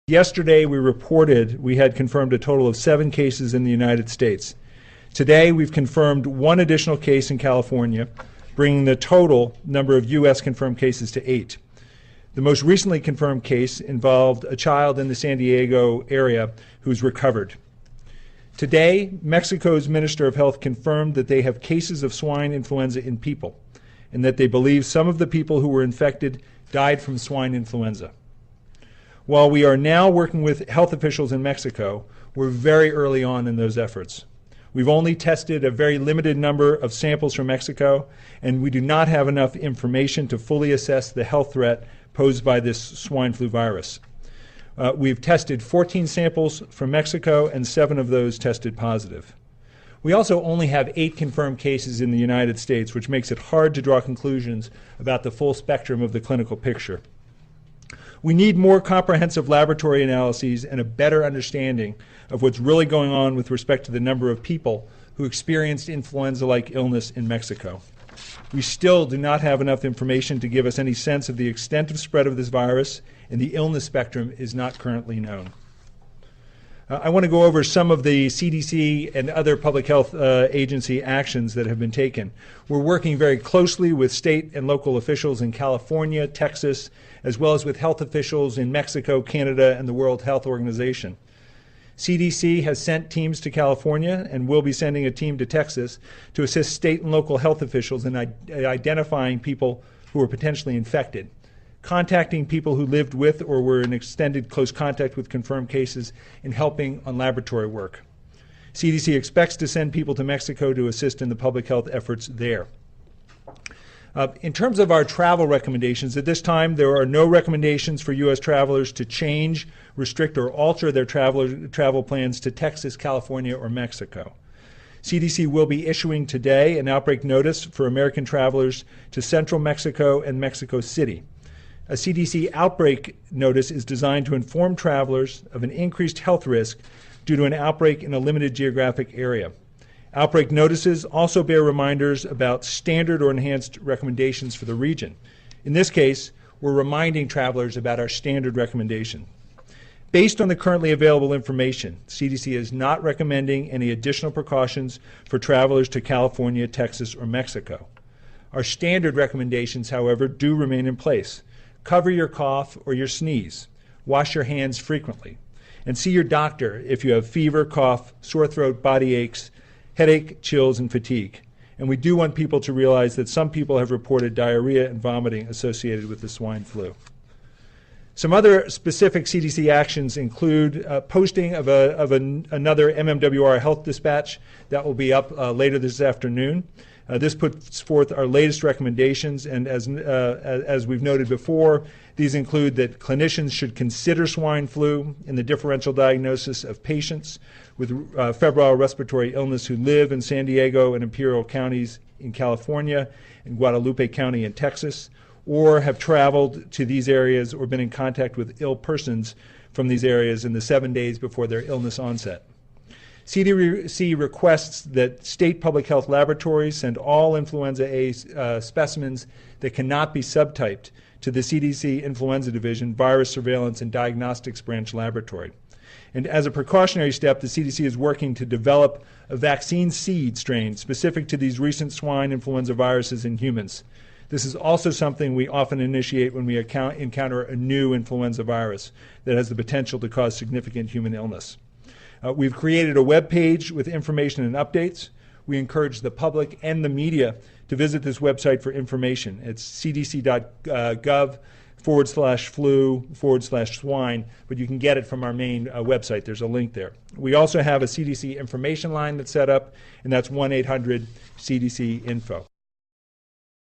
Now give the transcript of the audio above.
Yesterday, we reported we had confirmed a total of 7 cases in the United States. Today, we've confirmed 1 additional case in California, bringing the total number of U.S. confirmed cases to 8. The most recently confirmed case involved a child in the San Diego area who's recovered. Today, Mexico's Minister of Health confirmed that they have cases of swine influenza in people, and that they believe some of the people who were infected died from swine influenza. While we are now working with health officials in Mexico, we're very early on in those efforts. We've only tested a very limited number of samples from Mexico, and we do not have enough information to fully assess the health threat posed by this swine flu virus. We've tested 14 samples from Mexico, and 7 of those tested positive. We also only have 8 confirmed cases in the United States, which makes it hard to draw conclusions about the full spectrum of the clinical picture. We need more comprehensive laboratory analyses and a better understanding of what's really going on with respect to the number of people who experienced influenza-like illness in Mexico. We still do not have enough information to give us any sense of the extent of spread of this virus, and the illness spectrum is not currently known. I want to go over some of the CDC and other public health agency actions that have been taken. We're working very closely with state and local officials in California, Texas, as well as with health officials in Mexico, Canada, and the World Health Organization. CDC has sent teams to California and will be sending a team to Texas to assist state and local health officials in identifying people who are potentially infected, contacting people who lived with or were in extended close contact with confirmed cases, and helping on laboratory work. CDC expects to send people to Mexico to assist in the public health efforts there. In terms of our travel recommendations, at this time there are no recommendations for U.S. travelers to change, restrict, or alter their travel plans to Texas, California, or Mexico. CDC will be issuing today an outbreak notice for American travelers to central Mexico and Mexico City. A CDC outbreak notice is designed to inform travelers of an increased health risk due to an outbreak in a limited geographic area. Outbreak notices also bear reminders about standard or enhanced recommendations for the region. In this case, we're reminding travelers about our standard recommendation. Based on the currently available information, CDC is not recommending any additional precautions for travelers to California, Texas, or Mexico. Our standard recommendations, however, do remain in place. Cover your cough or your sneeze. Wash your hands frequently. And see your doctor if you have fever, cough, sore throat, body aches, headache, chills, and fatigue. And we do want people to realize that some people have reported diarrhea and vomiting associated with the swine flu. Some other specific CDC actions include posting of another MMWR health dispatch that will be up later this afternoon. This puts forth our latest recommendations, and as we've noted before, these include that clinicians should consider swine flu in the differential diagnosis of patients with febrile respiratory illness who live in San Diego and Imperial counties in California and Guadalupe County in Texas, or have traveled to these areas or been in contact with ill persons from these areas in the 7 days before their illness onset. CDC requests that state public health laboratories send all influenza A specimens that cannot be subtyped to the CDC Influenza Division Virus Surveillance and Diagnostics Branch Laboratory. And as a precautionary step, the CDC is working to develop a vaccine seed strain specific to these recent swine influenza viruses in humans. This is also something we often initiate when we encounter a new influenza virus that has the potential to cause significant human illness. We've created a web page with information and updates. We encourage the public and the media to visit this website for information. It's cdc.gov/flu/swine, but you can get it from our main website. There's a link there. We also have a CDC information line that's set up, and that's 1-800-CDC-INFO.